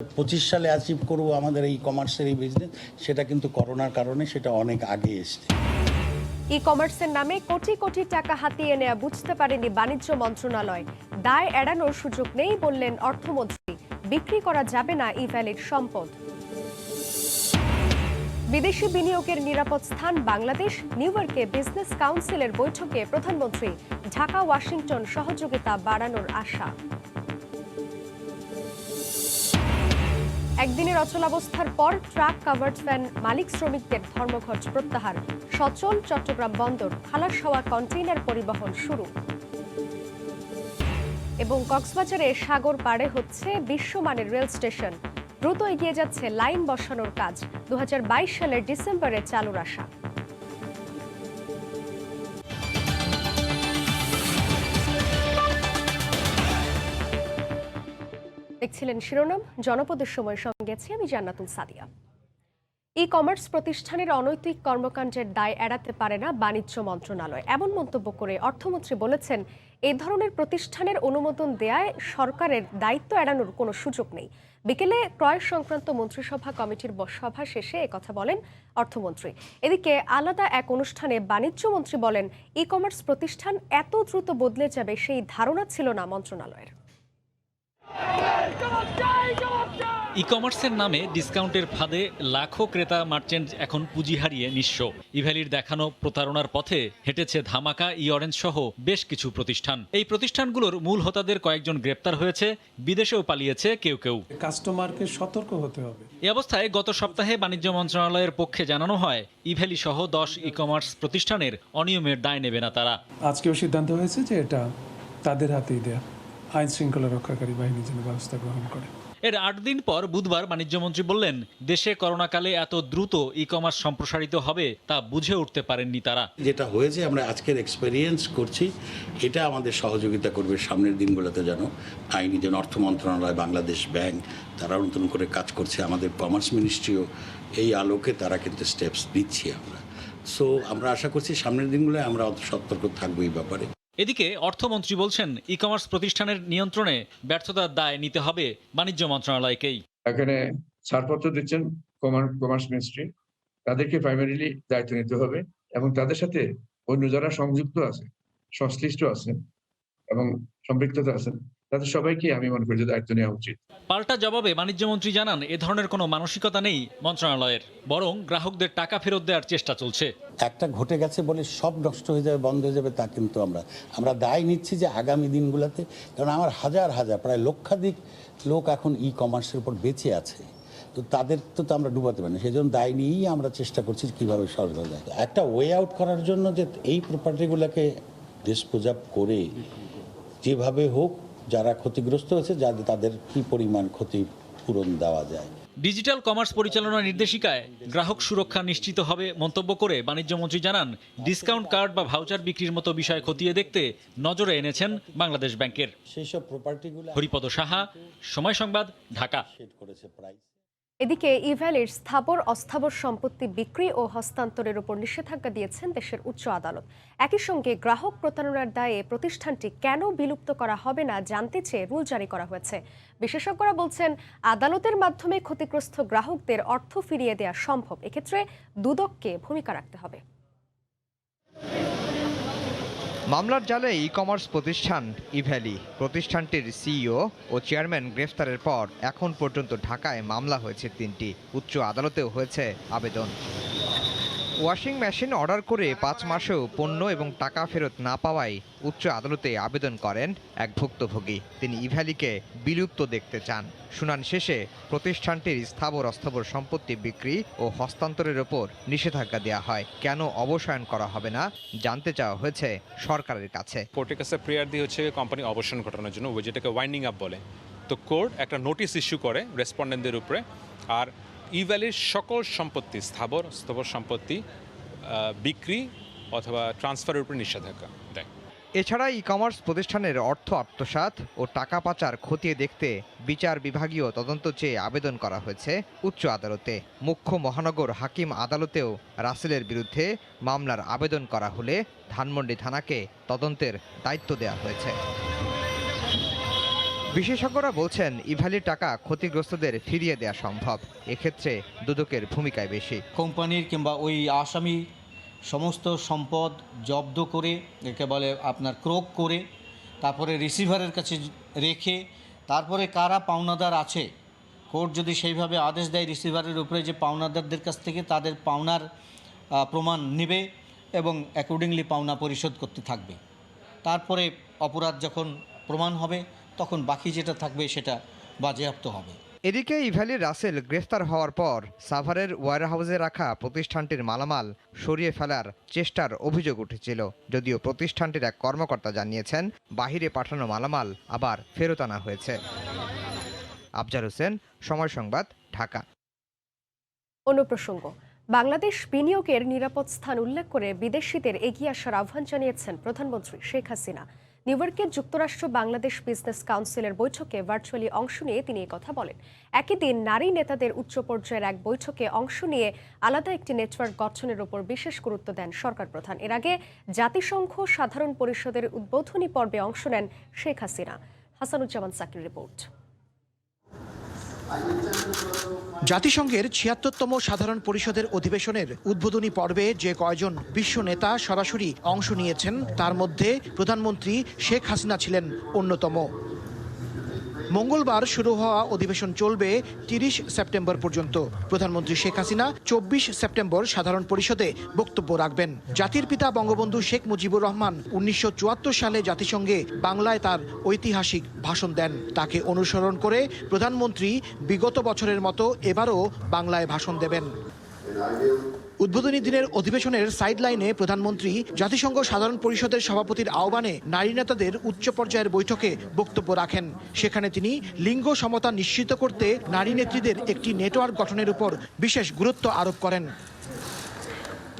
25 সালে অ্যাচিভ করব আমাদের এই কমার্সের এই বিজনেস, সেটা কিন্তু করোনার কারণে সেটা অনেক আগে এসছে। ই কমার্সের নামে কোটি কোটি টাকা হাতিয়ে নেওয়া বুঝতে পারেনি বাণিজ্য মন্ত্রণালয়। দায় এড়ানোর সুযোগ নেই বললেন অর্থমন্ত্রী। বিক্রি করা যাবে না ই ভ্যালির সম্পদ। বিদেশি বিনিয়োগের নিরাপদ স্থান বাংলাদেশ। নিউ ইয়র্কে বিজনেস কাউন্সিলের বৈঠকে প্রধানমন্ত্রী। ঢাকা ওয়াশিংটন সহযোগিতা বাড়ানোর আশা। একদিনের অচলাবস্থার পর ট্রাক কাভার্ড ভ্যান মালিক শ্রমিকদের ধর্মঘট প্রত্যাহার। সচল চট্টগ্রাম বন্দর, খালাস হওয়া কন্টেইনার পরিবহন শুরু। এবং কক্সবাজারে সাগর পাড়ে হচ্ছে বিশ্বমানের রেল স্টেশন। দ্রুত এগিয়ে যাচ্ছে লাইন বসানোর কাজ। 2022 সালের ডিসেম্বরে চালুর আশা। দেখছিলেন শিরোনাম, জনপদের সময় সঙ্গে আছি আমি জান্নাতুল সাদিয়া। ই কমার্স প্রতিষ্ঠানের অনৈতিক কর্মকাণ্ডের দায় এড়াতে পারে না বাণিজ্য মন্ত্রণালয়, এমন মন্তব্য করে অর্থমন্ত্রী বলেছেন, এই ধরনের প্রতিষ্ঠানের অনুমোদন দেয়ায় সরকারের দায়িত্ব এড়ানোর কোনো সুযোগ নেই। বিকেলে ক্রয় সংক্রান্ত মন্ত্রিসভা কমিটির সভা শেষে একথা বলেন অর্থমন্ত্রী। এদিকে আলাদা এক অনুষ্ঠানে বাণিজ্য মন্ত্রী বলেন, ই কমার্স প্রতিষ্ঠান এত দ্রুত বদলে যাবে সেই ধারণা ছিল না মন্ত্রণালয়ের। ই কমার্সের নামে ডিসকাউন্টের ফাঁদে লাখো ক্রেতা মার্চেন্ট এখন পুঁজি হারিয়ে নিঃস্ব। ইভ্যালির দেখানো প্রতারণার পথে হেঁটেছে ধামাকা, ই অরেঞ্জ সহ বেশ কিছু প্রতিষ্ঠান। এই প্রতিষ্ঠানগুলোর মূল হোতাদের কয়েকজন গ্রেপ্তার হয়েছে, বিদেশেও পালিয়েছে কেউ কেউ। কাস্টমারকে সতর্ক হতে হবে। এই অবস্থায় গত সপ্তাহে বাণিজ্য মন্ত্রণালয়ের পক্ষে জানানো হয়, ইভ্যালি সহ 10 ই কমার্স প্রতিষ্ঠানের অনিয়মের দায় নেবে না তারা। আজকেও সিদ্ধান্ত হয়েছে যে এটা তাদের হাতেই দেয়া, আইন শৃঙ্খলা রক্ষাকারী বাহিনী যেন ব্যবস্থা গ্রহণ করে। এর 8 দিন পর বুধবার বাণিজ্যমন্ত্রী বললেন, দেশে করোনাকালে এত দ্রুত ই কমার্স সম্প্রসারিত হবে তা বুঝে উঠতে পারেননি তারা। যেটা হয়েছে আমরা আজকের এক্সপেরিয়েন্স করছি, এটা আমাদের সহযোগিতা করবে সামনের দিনগুলোতে, যেন আইনি যেন অর্থ মন্ত্রণালয়, বাংলাদেশ ব্যাংক তারা নতুন করে কাজ করছে, আমাদের কমার্স মিনিস্ট্রিও এই আলোকে তারা কিন্তু স্টেপস দিচ্ছি আমরা। সো আমরা আশা করছি সামনের দিনগুলোয় আমরা অত সতর্ক থাকবো এই ব্যাপারে। এদিকে অর্থমন্ত্রী বলছেন, ই কমার্স প্রতিষ্ঠানের নিয়ন্ত্রণে ব্যর্থতার দায় নিতে হবে বাণিজ্য মন্ত্রণালয়কেই। এখানে ছাড়পত্র দিচ্ছেন কমার্স মিনিস্ট্রি, তাদেরকে প্রাইমারিলি দায়িত্ব নিতে হবে এবং তাদের সাথে অন্য যারা সংযুক্ত আছে, সংশ্লিষ্ট আছেন এবং সম্পৃক্ততা আছেন, তাদের সবাইকে আমি মনে করি যে দায়িত্ব নেওয়া উচিত। পাল্টা জবাবে বাণিজ্যমন্ত্রী জানান, এ ধরনের কোনো মানসিকতা নেই মন্ত্রণালয়ের, বরং গ্রাহকদের টাকা ফেরত দেওয়ার চেষ্টা চলছে। একটা ঘটে গেছে বলে সব নষ্ট হয়ে যাবে, বন্ধ হয়ে যাবে তা কিন্তু আমরা দায় নিচ্ছি যে আগামী দিনগুলোতে, কারণ আমার হাজার হাজার প্রায় লক্ষাধিক লোক এখন ই কমার্সের উপর বেঁচে আছে, তো তাদের তো আমরা ডুবাতে পারি না। সেই জন্য দায় নিয়েই আমরা চেষ্টা করছি কীভাবে সরল যায় একটা ওয়ে আউট করার জন্য, যে এই প্রপার্টিগুলোকে ডিসপোজ আপ করে যেভাবে হোক যারা ক্ষতিগ্রস্ত হয়েছে যাদের তাদের কী পরিমাণ ক্ষতিপূরণ দেওয়া যায়। ডিজিটাল কমার্স পরিচালনা নির্দেশিকায় গ্রাহক সুরক্ষা নিশ্চিত হবে মন্তব্য করে বাণিজ্যমন্ত্রী জানান, ডিসকাউন্ট কার্ড বা ভাউচার বিক্রির মতো বিষয় খতিয়ে দেখতে নজরে এনেছেন বাংলাদেশ ব্যাংকের। সেই সব প্রপার্টিগুলো। হরিপদ সাহা, সময় সংবাদ, ঢাকা। এদিকে ই ভ্যালির স্থাবর অস্থাবর সম্পত্তি বিক্রি ও হস্তান্তরের উপর নিষেধাজ্ঞা দিয়েছেন দেশের উচ্চ আদালত। একই সঙ্গে গ্রাহক প্রতারণার দায়ে প্রতিষ্ঠানটি কেন বিলুপ্ত করা হবে না জানতে চেয়ে রুল জারি করা হয়েছে। বিশেষজ্ঞরা বলছেন, আদালতের মাধ্যমে ক্ষতিগ্রস্ত গ্রাহকদের অর্থ ফিরিয়ে দেওয়া সম্ভব। এক্ষেত্রে দুদককে ভূমিকা রাখতে হবে। মামলার জালে ই কমার্স প্রতিষ্ঠান ইভ্যালি, প্রতিষ্ঠানটির সিইও ও চেয়ারম্যান গ্রেফতারের পর এখন পর্যন্ত ঢাকায় মামলা হয়েছে 3টি, উচ্চ আদালতেও হয়েছে আবেদন। ওয়াশিং মেশিন অর্ডার করে 5 মাসেও পণ্য এবং টাকা ফেরত না পাওয়ায় উচ্চ আদালতে আবেদন করেন এক ভুক্তভোগী। তিনি ইভ্যালিকে বিলুপ্ত দেখতে চান। শুনানি শেষে প্রতিষ্ঠানটির স্থাবর অস্থাবর সম্পত্তি বিক্রি ও হস্তান্তরের ওপর নিষেধাজ্ঞা দেওয়া হয়। কেন অবসায়ন করা হবে না জানতে চাওয়া হয়েছে সরকারের কাছে। কোর্টের কাছে প্রেয়ার দিয়ে হচ্ছে কোম্পানি অবসান ঘটানোর জন্য, যেটাকে ওয়াইন্ডিং আপ বলে। তো কোর্ট একটা নোটিশ ইস্যু করে রেসপন্ডেন্টদের উপরে, আর ইভ্যালির সকল সম্পত্তি, স্থাবর সম্পত্তি বিক্রি অথবা ট্রান্সফারের উপরে নিষেধাজ্ঞা দেয়। এছাড়া ই কমার্স প্রতিষ্ঠানের অর্থ আত্মসাৎ ও টাকা পাচার খতিয়ে দেখতে বিচার বিভাগীয় তদন্ত চেয়ে আবেদন করা হয়েছে উচ্চ আদালতে। মুখ্য মহানগর হাকিম আদালতেও রাসেলের বিরুদ্ধে মামলার আবেদন করা হলে ধানমন্ডি থানাকে তদন্তের দায়িত্ব দেওয়া হয়েছে। বিশেষজ্ঞরা বলছেন ইভ্যালির টাকা ক্ষতিগ্রস্তদের ফিরিয়ে দেওয়া সম্ভব। এক্ষেত্রে দুদকের ভূমিকায় বেশি। কোম্পানির কিংবা ওই আসামি সমস্ত সম্পদ জব্দ করে, একে বলে আপনার ক্রোক করে, তারপরে রিসিভারের কাছে রেখে, তারপরে কারা পাওনাদার আছে, কোর্ট যদি সেইভাবে আদেশ দেয় রিসিভারের উপরে যে পাওনাদারদের কাছ থেকে তাদের পাওনার প্রমাণ নেবে এবং অ্যাকর্ডিংলি পাওনা পরিশোধ করতে থাকবে। তারপরে অপরাধ যখন প্রমাণ হবে তখন বাকি যেটা থাকবে সেটা বাজেয়াপ্ত হবে। এদিকে ইভ্যালির রাসেল গ্রেফতার হওয়ার পর সাভারের ওয়্যারহাউসে রাখা প্রতিষ্ঠানটির মালামাল সরিয়ে ফেলার চেষ্টার অভিযোগ উঠেছিল, যদিও প্রতিষ্ঠানটির এক কর্মকর্তা জানিয়েছেন বাহিরে পাঠানো মালামাল আবার ফেরত আনা হয়েছে। আফজার হোসেন, সময় সংবাদ, ঢাকা। অন্য প্রসঙ্গ, বাংলাদেশ বিনিয়োগের নিরাপদ স্থান উল্লেখ করে বিদেশিদের এগিয়ে আসার আহ্বান জানিয়েছেন প্রধানমন্ত্রী শেখ হাসিনা। নিউইয়র্কে যুক্তরাষ্ট্র বাংলাদেশ বিজনেস কাউন্সিলের বৈঠকে ভার্চুয়ালি অংশ নিয়ে তিনি কথা বলেন। একই দিন নারী নেতাদের উচ্চ পর্যায়ের এক বৈঠকে অংশ নিয়ে আলাদা একটি নেটওয়ার্ক গঠনের উপর বিশেষ গুরুত্ব দেন সরকার প্রধান। এর আগে জাতিসংঘ সাধারণ পরিষদের উদ্বোধনী পর্বে অংশ নেন শেখ হাসিনা। হাসানুজ্জামান সাকির রিপোর্ট। জাতিসংঘের ৭৬তম সাধারণ পরিষদের অধিবেশনের উদ্বোধনী পর্বে যে কয়জন বিশ্ব নেতা সরাসরি অংশ নিয়েছেন তার মধ্যে প্রধানমন্ত্রী শেখ হাসিনা ছিলেন অন্যতম। মঙ্গলবার শুরু হওয়া অধিবেশন চলবে ৩০ সেপ্টেম্বর পর্যন্ত। প্রধানমন্ত্রী শেখ হাসিনা ২৪ সেপ্টেম্বর সাধারণ পরিষদে বক্তব্য রাখবেন। জাতির পিতা বঙ্গবন্ধু শেখ মুজিবুর রহমান ১৯৭৪ সালে জাতিসংঘে বাংলায় তার ঐতিহাসিক ভাষণ দেন। তাকে অনুসরণ করে প্রধানমন্ত্রী বিগত বছরের মতো এবারও বাংলায় ভাষণ দেবেন। উদ্বোধনী দিনের অধিবেশনের সাইডলাইনে প্রধানমন্ত্রী জাতিসংঘ সাধারণ পরিষদের সভাপতির আহ্বানে নারী নেতাদের উচ্চ পর্যায়ের বৈঠকে বক্তব্য রাখেন। সেখানে তিনি লিঙ্গ সমতা নিশ্চিত করতে নারী নেত্রীদের একটি নেটওয়ার্ক গঠনের উপর বিশেষ গুরুত্ব আরোপ করেন।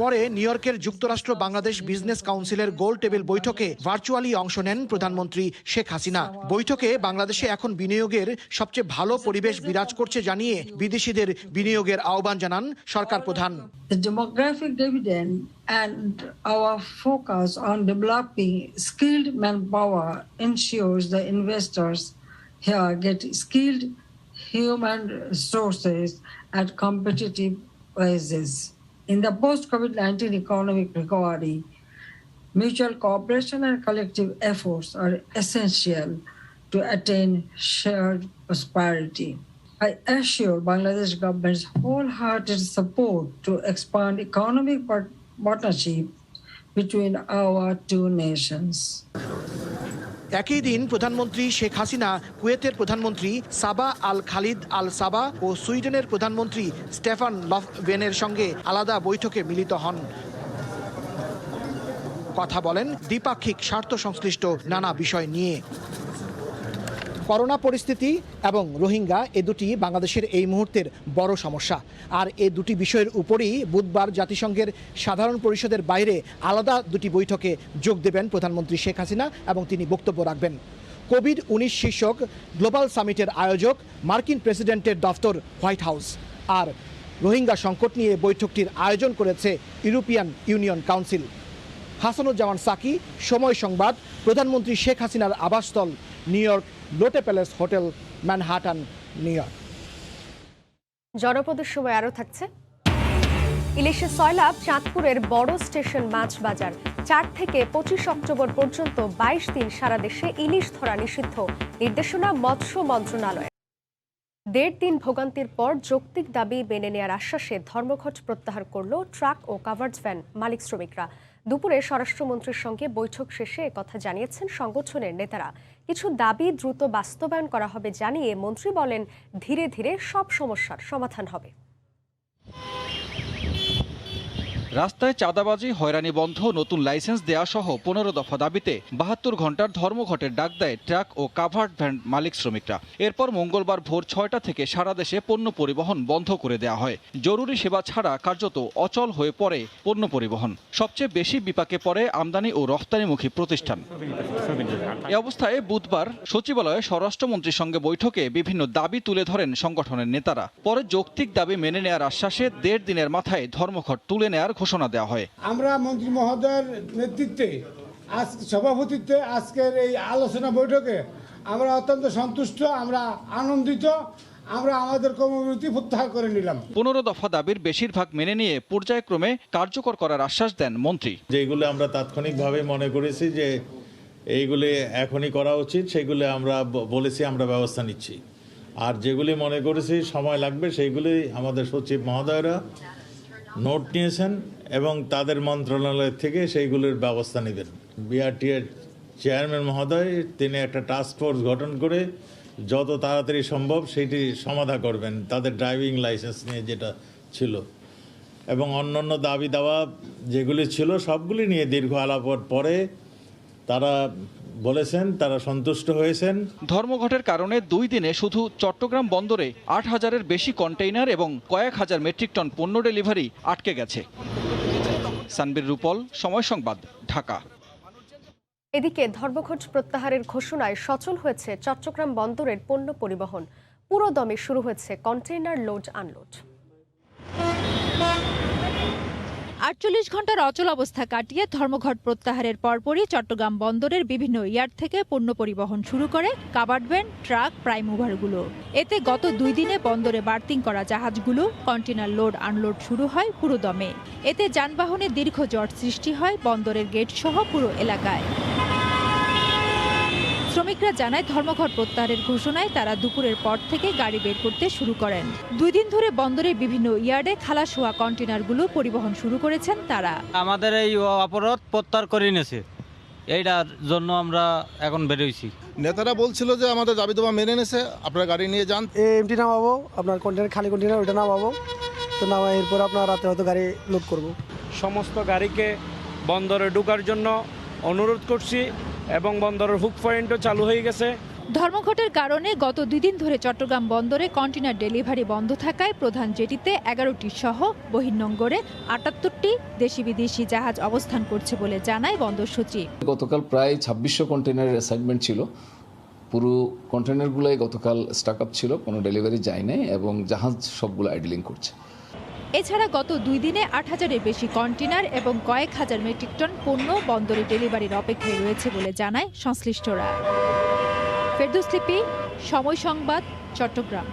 পরে নিউ ইয়র্কের যুক্তরাষ্ট্র বাংলাদেশ বিজনেস কাউন্সিলের গোল টেবিল বৈঠকে ভার্চুয়ালি অংশ নেন প্রধানমন্ত্রী শেখ হাসিনা। বৈঠকে বাংলাদেশে এখন বিনিয়োগের সবচেয়ে ভালো পরিবেশ বিরাজ করছে জানিয়ে বিদেশিদের বিনিয়োগের আহ্বান জানান সরকার প্রধান। The demographic dividend and our focus on developing skilled manpower ensures the investors here get skilled human resources at competitive prices. In the post-COVID-19 economic recovery, mutual cooperation and collective efforts are essential to attain shared prosperity. I assure Bangladesh government's wholehearted support to expand economic partnership between our two nations. একই দিন প্রধানমন্ত্রী শেখ হাসিনা কুয়েতের প্রধানমন্ত্রী সাবা আল খালিদ আল সাবা ও সুইডেনের প্রধানমন্ত্রী Stefan লফভেনের সঙ্গে আলাদা বৈঠকে মিলিত হন। কথা বলেন দ্বিপাক্ষিক স্বার্থ সংশ্লিষ্ট নানা বিষয় নিয়ে। করোনা পরিস্থিতি এবং রোহিঙ্গা এ দুটি বাংলাদেশের এই মুহূর্তের বড় সমস্যা। আর এই দুটি বিষয়ের উপরই বুধবার জাতিসংঘের সাধারণ পরিষদের বাইরে আলাদা দুটি বৈঠকে যোগ দেবেন প্রধানমন্ত্রী শেখ হাসিনা এবং তিনি বক্তব্য রাখবেন। কোভিড-১৯ শীর্ষক গ্লোবাল সামিটের আয়োজক মার্কিন প্রেসিডেন্টের দফতর হোয়াইট হাউস। আর রোহিঙ্গা সংকট নিয়ে বৈঠকটির আয়োজন করেছে European Union Council. Hasanuzzaman Saki, সময় সংবাদ, প্রধানমন্ত্রী শেখ হাসিনার আবাসস্থল New York Lotte Palace Hotel, Manhattan, New York. জনপদের সময় আরও থাকছে। ইলিশে সয়লাব চাঁদপুরের বড় স্টেশন মাছ বাজার। ৪ থেকে ২৫ অক্টোবর পর্যন্ত ২২ দিন সারা দেশে ইলিশ ধরা নিষিদ্ধ, নির্দেশনা মৎস্য মন্ত্রণালয়ের। ১.৫ দিন ভোগান্তির পর যৌক্তিক দাবি মেনে নেওয়ার আশ্বাসে ধর্মঘট প্রত্যাহার করল ট্রাক ও কাভার্ড ভ্যান মালিক শ্রমিকরা। দুপুরে স্বরাষ্ট্রমন্ত্রীর সঙ্গে বৈঠক শেষে একথা জানিয়েছেন সংগঠনের নেতারা। কিছু দাবি দ্রুত বাস্তবায়ন করা হবে জানিয়ে মন্ত্রী বলেন, ধীরে ধীরে সব সমস্যার সমাধান হবে। রাস্তায় চাঁদাবাজি, হয়রানি বন্ধ, নতুন লাইসেন্স দেয়া সহ ১৫ দফা দাবিতে ৭২ ঘন্টার ধর্মঘটের ডাক দেয় ট্রাক ও কাভার্ড ভ্যান মালিক শ্রমিকরা। এরপর মঙ্গলবার ভোর ৬টা থেকে সারা দেশে পণ্য পরিবহন বন্ধ করে দেওয়া হয়। জরুরি সেবা ছাড়া কার্যত অচল হয়ে পড়ে পণ্য পরিবহন। সবচেয়ে বেশি বিপাকে পড়ে আমদানি ও রফতানিমুখী প্রতিষ্ঠান। এ অবস্থায় বুধবার সচিবালয়ে স্বরাষ্ট্রমন্ত্রীর সঙ্গে বৈঠকে বিভিন্ন দাবি তুলে ধরেন সংগঠনের নেতারা। পরে যৌক্তিক দাবি মেনে নেওয়ার আশ্বাসে ১.৫ দিনের মাথায় ধর্মঘট তুলে নেওয়ার ঘোষণা দেওয়া হয়। আমরা মন্ত্রী মহোদয়ের নেতৃত্বে সভাপতিত্বে আজকের এই আলোচনা বৈঠকে আমরা অত্যন্ত সন্তুষ্ট, আমরা আনন্দিত, আমরা আমাদের কর্মবিরতি প্রত্যাহার করে নিলাম। 15 দফা দাবির বেশিরভাগ মেনে নিয়ে পর্যায়ক্রমে কার্যকর করার আশ্বাস দেন মন্ত্রী। যেগুলো আমরা তাৎক্ষণিকভাবে মনে করেছি যে এইগুলি এখনই করা উচিত, সেগুলো আমরা বলেছি আমরা ব্যবস্থা নিচ্ছি। আর যেগুলি মনে করেছি সময় লাগবে সেইগুলি আমাদের সচিব মহোদয়রা নোট নিয়েছেন এবং তাদের মন্ত্রণালয় থেকে সেইগুলির ব্যবস্থা নেবেন। বিআরটিএর চেয়ারম্যান মহোদয় তিনি একটা টাস্ক ফোর্স গঠন করে যত তাড়াতাড়ি সম্ভব সেটি সমাধান করবেন, তাদের ড্রাইভিং লাইসেন্স নিয়ে যেটা ছিল এবং অন্যান্য দাবি দাওয়া যেগুলি ছিল সবগুলি নিয়ে দীর্ঘ আলাপের পরে তারা বলেছেন তারা সন্তুষ্ট হয়েছেন। ধর্মঘটের কারণে 2 দিনে শুধু চট্টগ্রাম বন্দরে 8,000-এর বেশি কন্টেইনার এবং কয়েক হাজার মেট্রিক টন পণ্য ডেলিভারি আটকে গেছে। সানবীর রূপল, সময় সংবাদ, ঢাকা। এদিকে ধর্মঘট প্রত্যাহারের ঘোষণায় সচল হয়েছে চট্টগ্রাম বন্দরের পণ্য পরিবহন। পুরো দমে শুরু হয়েছে কন্টেইনার লোড আনলোড। 48 ঘন্টার অচল অবস্থা কাটিয়ে ধর্মঘট প্রত্যাহারের পরপরই চট্টগ্রাম বন্দরের বিভিন্ন ইয়ার্ড থেকে পণ্য পরিবহন শুরু করে কাভার্ড ভ্যান, ট্রাক, প্রাইম মুভারগুলো। এতে গত 2 দিনে বন্দরে বার্থিং করা জাহাজগুলো কন্টেইনার লোড আনলোড শুরু হয় পুরো দমে। এতে যানবাহনে দীর্ঘ জট সৃষ্টি হয় বন্দরের গেট সহ পুরো এলাকায়। শ্রমিকরা জানায় ধর্মঘট প্রত্যাহারের ঘোষণায় তারা দুপুরের পর থেকে গাড়ি বের করতে শুরু করেন। 2 দিন ধরে বন্দরের বিভিন্ন ইয়ার্ডে খালাস হওয়া কন্টেইনারগুলো পরিবহন শুরু করেছেন তারা। আমাদের এই অবরোধ প্রত্যাহার করে নিয়েছে, এইটার জন্য আমরা এখন বেরোইছি। নেতারা বলছিল যে আমাদের দাবি দাবা মেনে নিয়েছে, আপনারা গাড়ি নিয়ে যান। এমটি নামাবো, আপনার কন্টেইনার খালি কন্টেইনার ওইটা নামাবো, তো নামা এরপর আপনার রাতে হয়তো গাড়ি লোড করব। সমস্ত গাড়িকে বন্দরে ঢোকার জন্য অনুরোধ করছি এবং বন্দরের হুক পয়েন্টও চালু হয়ে গেছে। ধর্মঘটের কারণে গত 2 দিন ধরে চট্টগ্রাম বন্দরে কন্টেইনার ডেলিভারি বন্ধ থাকায় প্রধান জেটিতে 11টি সহ বহির্নোঙরে 78টি দেশি বিদেশি জাহাজ অবস্থান করছে বলে জানায় বন্দর সচিব। গতকাল প্রায় 2600 কন্টেইনারের অ্যাসাইনমেন্ট ছিল। পুরো কন্টেইনারগুলোই গতকাল স্টাক আপ ছিল, কোনো ডেলিভারি যায় নাই এবং জাহাজ সবগুলো আইডলিং করছে। এছাড়া গত 2 দিনে 8,000-এর বেশি কন্টেইনার এবং কয়েক হাজার মেট্রিক টন পণ্য বন্দরে ডেলিভারির অপেক্ষায় রয়েছে বলে জানায় সংশ্লিষ্টরা। ফেরদৌস লিপি, সময় সংবাদ, চট্টগ্রাম।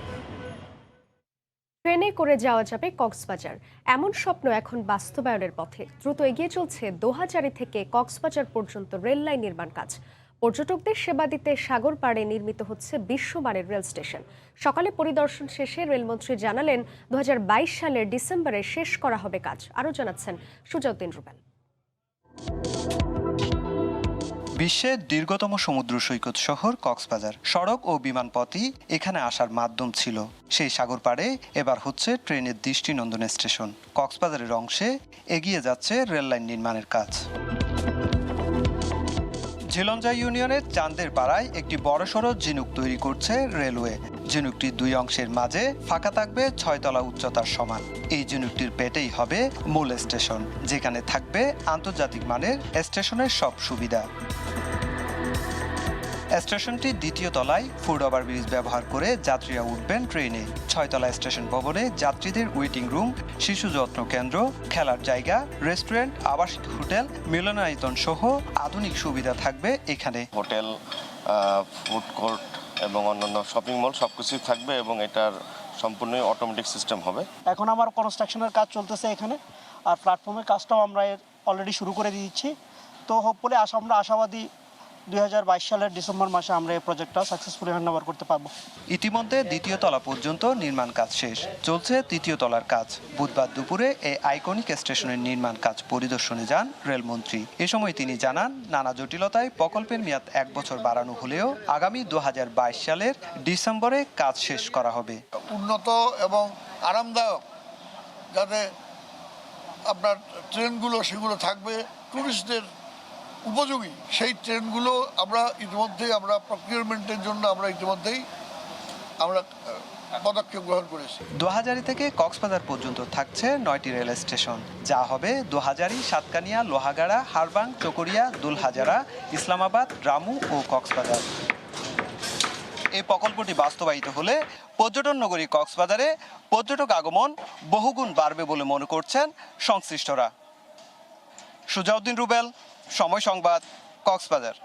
ট্রেনে করে যাওয়া যাবে কক্সবাজার, এমন স্বপ্ন এখন বাস্তবায়নের পথে। দ্রুত এগিয়ে চলছে দোহাজারী থেকে কক্সবাজার পর্যন্ত রেল লাইন নির্মাণ কাজ। পর্যটকদের সেবা দিতে সাগর পাড়ে নির্মিত হচ্ছে বিশ্বমানের রেল স্টেশন। সকালে পরিদর্শন শেষে রেলমন্ত্রী জানালেন 2022 সালের ডিসেম্বরে শেষ করা হবে কাজ। আরও জানাচ্ছেন সুজাউদ্দিন রুবেল। বিশ্বের দীর্ঘতম সমুদ্র সৈকত শহর কক্সবাজার, সড়ক ও বিমানপথই এখানে আসার মাধ্যম ছিল। সেই সাগর পাড়ে এবার হচ্ছে ট্রেনের দৃষ্টিনন্দন স্টেশন। কক্সবাজারের অংশে এগিয়ে যাচ্ছে রেল লাইন নির্মাণের কাজ। ঝিলঞ্জা ইউনিয়নের চান্দের পাড়ায় একটি বড়সড় ঝিনুক তৈরি করছে রেলওয়ে। ঝিনুকটির 2 অংশের মাঝে ফাঁকা থাকবে 6 তলা উচ্চতার সমান। এই ঝিনুকটির পেটেই হবে মূল স্টেশন, যেখানে থাকবে আন্তর্জাতিক মানের স্টেশনের সব সুবিধা। স্টেশনটি 2য় তলায় ফুট ওভারব্রিজ ব্যবহার করে যাত্রীরা উঠবেন ট্রেনে। 6 তলা স্টেশন ভবনে যাত্রীদের ওয়েটিং রুম, শিশু যত্ন কেন্দ্র, খেলার জায়গা, রেস্টুরেন্ট, আবাসিক হোটেল, মিলনায়তন সহ আধুনিক সুবিধা থাকবে এখানে। হোটেল, ফুড কোর্ট এবং অন্যান্য শপিং মল সবকিছুই থাকবে এবং এটার সম্পূর্ণ অটোমেটিক সিস্টেম হবে। এখন আমার কনস্ট্রাকশনের কাজ চলতেছে এখানে, আর প্ল্যাটফর্মের কাজটাও আমরা অলরেডি শুরু করে দিচ্ছি। তো হোপফুলি আমরা আশাবাদী 2022 সালের ডিসেম্বর মাসে আমরা এই প্রজেক্টটা সাকসেসফুলি হ্যান্ডওভার করতে পারবো। ইতিমধ্যে 2য় তলা পর্যন্ত নির্মাণ কাজ শেষ, চলছে 3য় তলার কাজ। বুধবার দুপুরে এই আইকনিক স্টেশনের নির্মাণ কাজ পরিদর্শনে যান রেলমন্ত্রী। এ সময় তিনি জানান, নানা জটিলতায় প্রকল্পের মেয়াদ 1 বছর বাড়ানো হলেও আগামী 2022 সালের ডিসেম্বরে কাজ শেষ করা হবে। উন্নত এবং আরামদায়ক যাতে আপনার ট্রেনগুলো সেগুলো থাকবে, টুরিস্টদের উপযোগী সেই ট্রেনগুলো আমরা ইতিমধ্যেই প্রকিউরমেন্টের জন্য ইতিমধ্যেই পদক্ষেপ গ্রহণ করেছি। দোহাজারী থেকে কক্সবাজার পর্যন্ত থাকছে 9টি রেল স্টেশন, যা হবে দোহাজারী, সাতকানিয়া, লোহাগাড়া, হারবাং, চকরিয়া, দুলহাজারা, ইসলামাবাদ, রামু ও কক্সবাজার। এই প্রকল্পটি বাস্তবায়িত হলে পর্যটন নগরী কক্সবাজারে পর্যটক আগমন বহুগুণ বাড়বে বলে মনে করছেন সংশ্লিষ্টরা। সুজাউদ্দিন রুবেল, সময় সংবাদ, কক্সবাজার।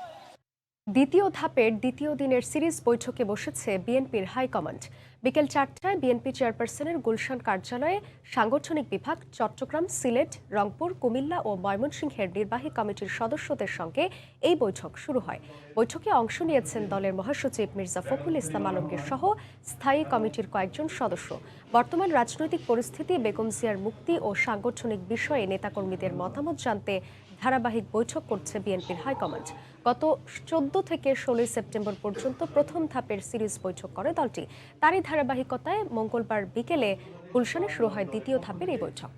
দ্বিতীয় ধাপের দ্বিতীয় দিনের সিরিজ বৈঠকে বসেছে বিএনপির হাইকমান্ড। বিকেল 4টায় বিএনপি চেয়ারপারসনের গুলশান কার্যালয়ে সাংগঠনিক বিভাগ, চট্টগ্রাম, সিলেট, রংপুর, কুমিল্লা ও ময়মনসিংহের নির্বাহী কমিটির সদস্যদের সঙ্গে এই বৈঠক শুরু হয়। বৈঠকে অংশ নিয়েছেন দলের মহাসচিব মির্জা ফখরুল ইসলাম আলমগীর সহ স্থায়ী কমিটির কয়েকজন সদস্য। বর্তমান রাজনৈতিক পরিস্থিতি, বেগম জিয়ার মুক্তি ও সাংগঠনিক বিষয়ে নেতাকর্মীদের মতামত জানতে ধারাবাহিক বৈঠক করছে বিএনপির হাইকমান্ড। গত 14 থেকে 16 সেপ্টেম্বর পর্যন্ত প্রথম ধাপের সিরিজ বৈঠক করে দলটি। তারই ধারাবাহিকতায় মঙ্গলবার বিকেলে গুলশানে শুরু হয় দ্বিতীয় ধাপের এই বৈঠক।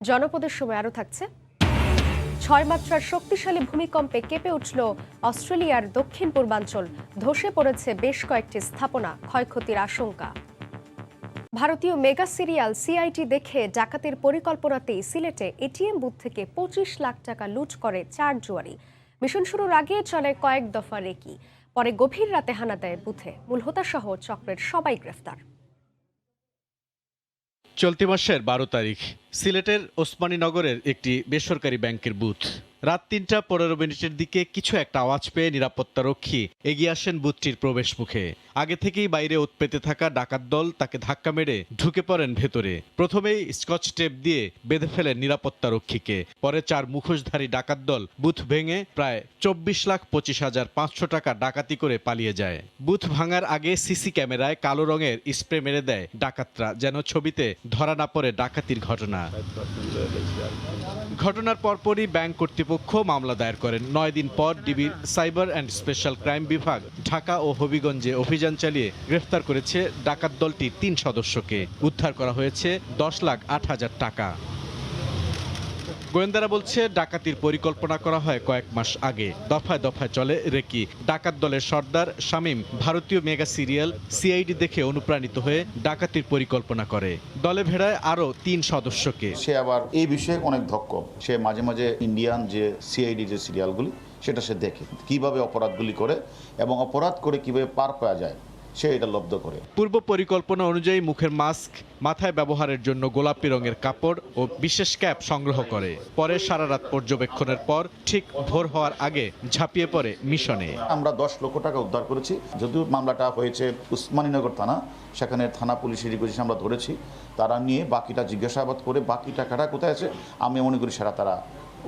জনপদের সময় আরও থাকছে। 6 মাত্রার শক্তিশালী ভূমিকম্পে কেঁপে উঠল অস্ট্রেলিয়ার দক্ষিণ পূর্বাঞ্চল। ধসে পড়েছে বেশ কয়েকটি স্থাপনা, ক্ষয়ক্ষতির আশঙ্কা। ভারতীয় মেগা সিরিয়াল সিআইডি দেখে ডাকাতির পরিকল্পনাতেই সিলেটে এটিএম বুথ থেকে 25 লাখ টাকা লুট করে 4 জুয়ারি। মিশন শুরুর আগে চলে কয়েক দফা রেকি, পরে গভীর রাতে হানা দেয় বুথে। মূল হোতাসহ চক্রের সবাই গ্রেফতার। চলতি মাসের 12 তারিখ সিলেটের ওসমানীনগরের একটি বেসরকারি ব্যাংকের বুথ। রাত 3:15 দিকে কিছু একটা আওয়াজ পেয়ে নিরাপত্তারক্ষী এগিয়ে আসেন বুথটির প্রবেশ মুখে। আগে থেকেই বাইরে ওৎ পেতে থাকা ডাকাত দল তাকে ধাক্কা মেরে ঢুকে পড়েন ভেতরে। প্রথমেই স্কচ টেপ দিয়ে বেঁধে ফেলেন নিরাপত্তারক্ষীকে। পরে 4 মুখোশধারী ডাকাত দল বুথ ভেঙে প্রায় 24,25,500 টাকা ডাকাতি করে পালিয়ে যায়। বুথ ভাঙার আগে সিসি ক্যামেরায় কালো রঙের স্প্রে মেরে দেয় ডাকাতরা, যেন ছবিতে ধরা না পড়ে ডাকাতির ঘটনা। ঘটনার পরপরই ব্যাংক কর্তৃপক্ষ মামলা দায়ের করেন। 9 দিন পর ডিবির সাইবার অ্যান্ড স্পেশাল ক্রাইম বিভাগ ঢাকা ও হবিগঞ্জে অভিযান চালিয়ে গ্রেফতার করেছে ডাকাত দলটির 3 সদস্যকে। উদ্ধার করা হয়েছে 10,08,000 টাকা। গোয়েন্দারা বলছে ডাকাতির পরিকল্পনা করা হয় কয়েক মাস আগে। দফায় দফায় চলে রেকি। ডাকাত দলের সর্দার শামীম ভারতীয় মেগা সিরিয়াল সিআইডি দেখে অনুপ্রাণিত হয়ে ডাকাতির পরিকল্পনা করে। দলে ভেড়ায় আরও 3 সদস্যকে। সে আবার এই বিষয়ে অনেক দক্ষ। সে মাঝে মাঝে ইন্ডিয়ান যে সিআইডি যে সিরিয়ালগুলি সেটা সে দেখে কিভাবে অপরাধগুলি করে এবং অপরাধ করে কিভাবে পার পাওয়া যায় সে এটা লব্ধ করে। পূর্ব পরিকল্পনা অনুযায়ী মুখের মাস্ক, মাথায় ব্যবহারের জন্য গোলাপি রঙের কাপড় ও বিশেষ ক্যাপ সংগ্রহ করে। পরে সারা রাত পর্যবেক্ষণের পর ঠিক ভোর হওয়ার আগে ঝাঁপিয়ে পড়ে মিশনে। আমরা 10 লক্ষ টাকা উদ্ধার করেছি। যদিও মামলাটা হয়েছে উসমানীনগর থানা, সেখানে থানা পুলিশের রিকোয়েস্ট আমরা ধরেছি। তারা নিয়ে বাকিটা জিজ্ঞাসাবাদ করে বাকি টাকাটা কোথায় আছে আমি মনে করি সেটা তারা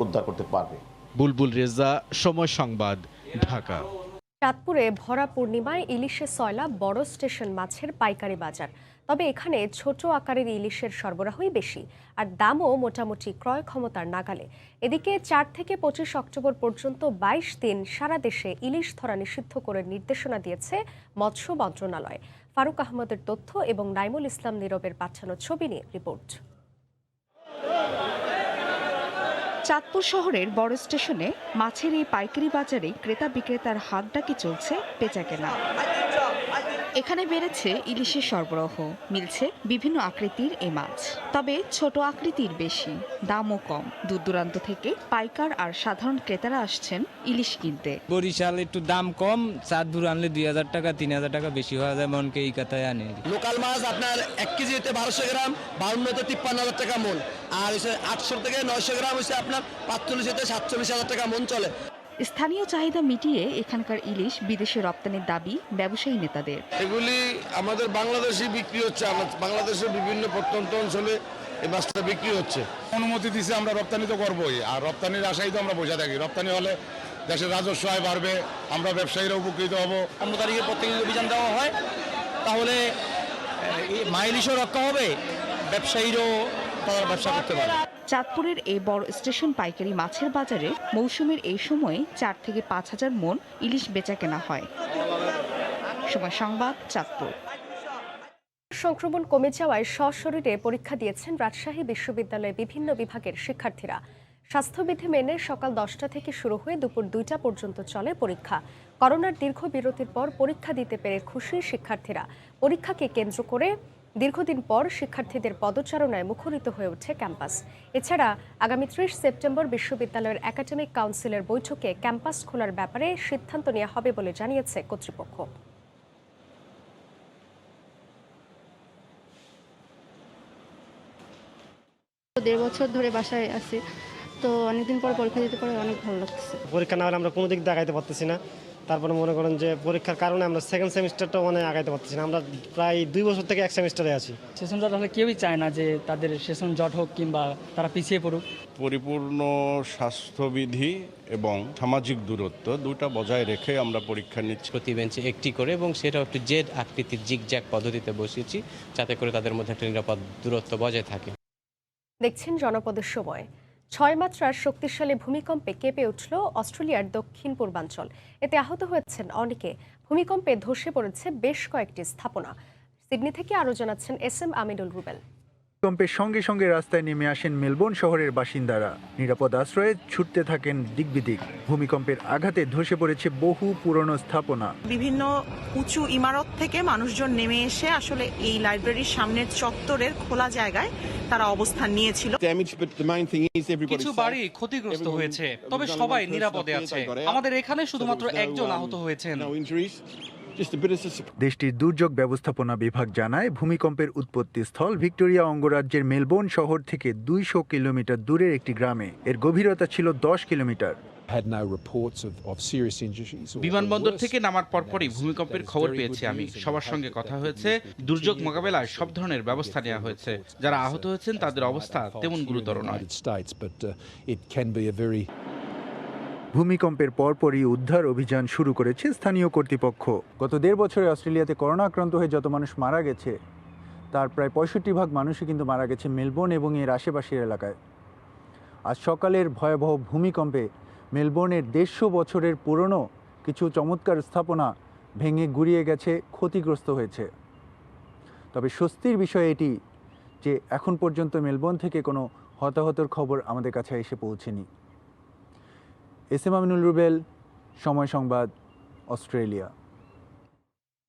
উদ্ধার করতে পারবে। বুলবুল রেজা, সময় সংবাদ, ঢাকা। চাঁদপুরে ভরা পূর্ণিমায় ইলিশে সয়লা বড় স্টেশন মাছের পাইকারি বাজার। তবে এখানে ছোট আকারের ইলিশের সরবরাহই বেশি, আর দামও মোটামুটি ক্রয় ক্ষমতার নাগালে। এদিকে 4 থেকে 25 অক্টোবর পর্যন্ত 22 দিন সারা দেশে ইলিশ ধরা নিষিদ্ধ করে নির্দেশনা দিয়েছে মৎস্য মন্ত্রণালয়। ফারুক আহমদের তথ্য এবং নাইমুল ইসলাম নীরবের পাঠানো ছবি নিয়ে রিপোর্ট। চাঁদপুর শহরের বড় স্টেশনে মাছের এই পাইকারি বাজারে ক্রেতা বিক্রেতার হাত ডাকি চলছে বেচাকেনা। এখানে বেড়েছে ইলিশের সরবরাহ, মিলছে বিভিন্ন আকৃতির এই মাছ। তবে ছোট আকৃতির বেশি, দামও কম। দূর দূরান্ত থেকে পাইকার আর সাধারণ ক্রেতারা আসছেন ইলিশ কিনতে। বরিশাল একটু দাম কম, চাঁদপুর আনলে 2,000 টাকা 3,000 টাকা বেশি হওয়া যায়, মনকে এই কথায় আনে। লোকাল মাছ আপনার 1 কেজি হতে 1200 গ্রাম 52 থেকে 53,000 টাকা মন, আর 800 থেকে 900 গ্রাম হচ্ছে আপনার 45 থেকে 47,000 টাকা মন চলে। স্থানীয় চাহিদা মিটিয়ে এখানকার ইলিশ বিদেশে রপ্তানির দাবি ব্যবসায়ী নেতাদের। এগুলি আমাদের বাংলাদেশে বিক্রি হচ্ছে, বাংলাদেশের বিভিন্ন প্রত্যন্ত অঞ্চলে এই মাছটা বিক্রি হচ্ছে। অনুমতি দিছে, আমরা রপ্তানি তো করবোই, আর রপ্তানির আশাই তো আমরা বসে থাকি। রপ্তানি হলে দেশের রাজস্ব আয় বাড়বে, আমরা ব্যবসায়ীরা উপকৃত হব। 15 তারিখে প্রত্যেক অভিযান দেওয়া হয়, তাহলে মা ইলিশও রক্ষা হবে, ব্যবসায়ীরাও তারা ব্যবসা করতে পারে। চাঁদপুরের এই বড় স্টেশন পাইকারি মাছের বাজারে মৌসুমের এই সময়ে 4 থেকে 5,000 মন ইলিশ বেচা কেনা হয়। সময় সংবাদ, চাঁদপুর। সংক্রমণ কমে যাওয়ায় সশরীরে পরীক্ষা দিয়েছেন রাজশাহী বিশ্ববিদ্যালয়ের বিভিন্ন বিভাগের শিক্ষার্থীরা। স্বাস্থ্যবিধি মেনে সকাল 10টা থেকে শুরু হয়ে দুপুর 2টা পর্যন্ত চলে পরীক্ষা। করোনার দীর্ঘ বিরতির পর পরীক্ষা দিতে পেরে খুশি শিক্ষার্থীরা। পরীক্ষাকে কেন্দ্র করে দীর্ঘদিন পর শিক্ষার্থীদের পদচারণায় মুখরিত হয়ে ওঠে ক্যাম্পাস। এছাড়া আগামী 30 সেপ্টেম্বর বিশ্ববিদ্যালয়ের একাডেমিক কাউন্সিলের বৈঠকে ক্যাম্পাস খোলার ব্যাপারে সিদ্ধান্ত নেওয়া হবে বলে জানিয়েছে কর্তৃপক্ষ। 1.5 বছর ধরে বাসায় আছি, তো অনেকদিন পর পরীক্ষা দিতে পারে অনেক ভালো লাগতেছে। পরীক্ষা না হলে আমরা কোনো দিক দিয়ে আগাইতে পারতেছি না। তারপরে মনে করেন যে পরীক্ষার কারণে আমরা সেকেন্ড সেমিস্টারটাও মানে আগাইতে পারতেছি না। আমরা প্রায় 2 বছর থেকে এক সেমিস্টারে আছি। সেশন জট হলে কেউই চায় না যে তাদের সেশন জট হোক কিংবা তারা পিছিয়ে পড়ুক। পরিপূর্ণ স্বাস্থ্যবিধি এবং সামাজিক দূরত্ব দুটো বজায় রেখে আমরা পরীক্ষা নিচ্ছি। প্রতি বেঞ্চে একটি করে, এবং সেটা একটু জেড আকৃতির জিগজ্যাগ পদ্ধতিতে বসিয়েছি, যাতে করে তাদের মধ্যে একটা নিরাপদ দূরত্ব বজায় থাকে। দেখছেন জনপদের সময়। 6 মাত্রার শক্তিশালী ভূমিকম্পে কেঁপে উঠল অস্ট্রেলিয়ার দক্ষিণ পূর্বাঞ্চল। এতে আহত হয়েছেন অনেকে। ভূমিকম্পে ধসে পড়েছে বেশ কয়েকটি স্থাপনা। সিডনি থেকে আরও জানাচ্ছেন SM আমিনুল রুবেল। ভূমিকম্পের সঙ্গে সঙ্গে রাস্তায় নেমে আসেন মেলবোর্ন শহরের বাসিন্দারা। নিরাপদ আশ্রয়ে ছুটতে থাকেন দিকবিদিক। ভূমিকম্পের আঘাতে ধসে পড়েছে বহু পুরনো স্থাপনা। বিভিন্ন উঁচু ইমারত থেকে মানুষজন নেমে এসে আসলে এই লাইব্রেরির সামনের চত্বরের খোলা জায়গায় তারা অবস্থান নিয়েছিল। কিছু বাড়ি ক্ষতিগ্রস্ত হয়েছে, তবে সবাই নিরাপদে আছে। আমাদের এখানে শুধুমাত্র একজন আহত হয়েছেন। দেশটির দুর্যোগ ব্যবস্থাপনা বিভাগ জানায়, ভূমিকম্পের উৎপত্তিস্থল ভিক্টোরিয়া অঙ্গরাজ্যের মেলবোর্ন শহর থেকে 200 কিলোমিটার দূরের একটি গ্রামে। এর গভীরতা ছিল 10 কিলোমিটার। বিমানবন্দর থেকে নামার পরপরই ভূমিকম্পের খবর পেয়েছি আমি। সবার সঙ্গে কথা হয়েছে। দুর্যোগ মোকাবেলায় সব ধরনের ব্যবস্থা নেওয়া হয়েছে। যারা আহত হয়েছেন তাদের অবস্থা তেমন গুরুতর নয়। ভূমিকম্পের পরপরই উদ্ধার অভিযান শুরু করেছে স্থানীয় কর্তৃপক্ষ। গত 1.5 বছরে অস্ট্রেলিয়াতে করোনা আক্রান্ত হয়ে যত মানুষ মারা গেছে, তার প্রায় 65% মানুষই কিন্তু মারা গেছে মেলবোর্ন এবং এর আশেপাশের এলাকায়। আজ সকালের ভয়াবহ ভূমিকম্পে মেলবোর্নের 150 বছরের পুরনো কিছু চমৎকার স্থাপনা ভেঙে গুঁড়িয়ে গেছে, ক্ষতিগ্রস্ত হয়েছে। তবে স্বস্তির বিষয় এটি যে এখন পর্যন্ত মেলবোর্ন থেকে কোনো হতাহতের খবর আমাদের কাছে এসে পৌঁছেনি। SM আমিনুল রুবেল, সময় সংবাদ, অস্ট্রেলিয়া।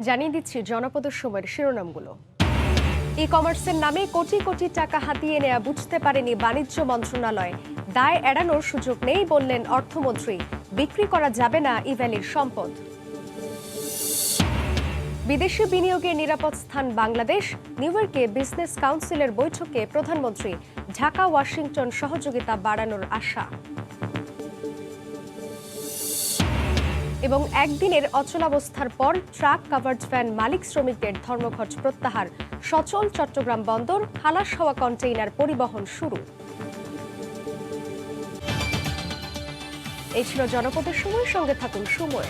জানিয়ে দিচ্ছি জনপদের সময়ের শিরোনামগুলো। ই-কমার্সের নামে কোটি কোটি টাকা হাতিয়ে নেওয়া বুঝতে পারেনি বাণিজ্য মন্ত্রণালয়। দায় এড়ানোর সুযোগ নেই বললেন অর্থমন্ত্রী। বিক্রি করা যাবে না ইভ্যালির সম্পদ। বিদেশি বিনিয়োগের নিরাপদ স্থান বাংলাদেশ। নিউ ইয়র্কে বিজনেস কাউন্সিলের বৈঠকে প্রধানমন্ত্রী। ঢাকা ওয়াশিংটন সহযোগিতা বাড়ানোর আশা। এবং একদিনের অচলাবস্থার পর ট্রাক কাভার্ড ভ্যান মালিক শ্রমিকদের ধর্মঘট প্রত্যাহার। সচল চট্টগ্রাম বন্দর, খালাস হওয়া কন্টেইনার পরিবহন শুরু। এই ছিল জনপদের সময়। সঙ্গে থাকুন সময়।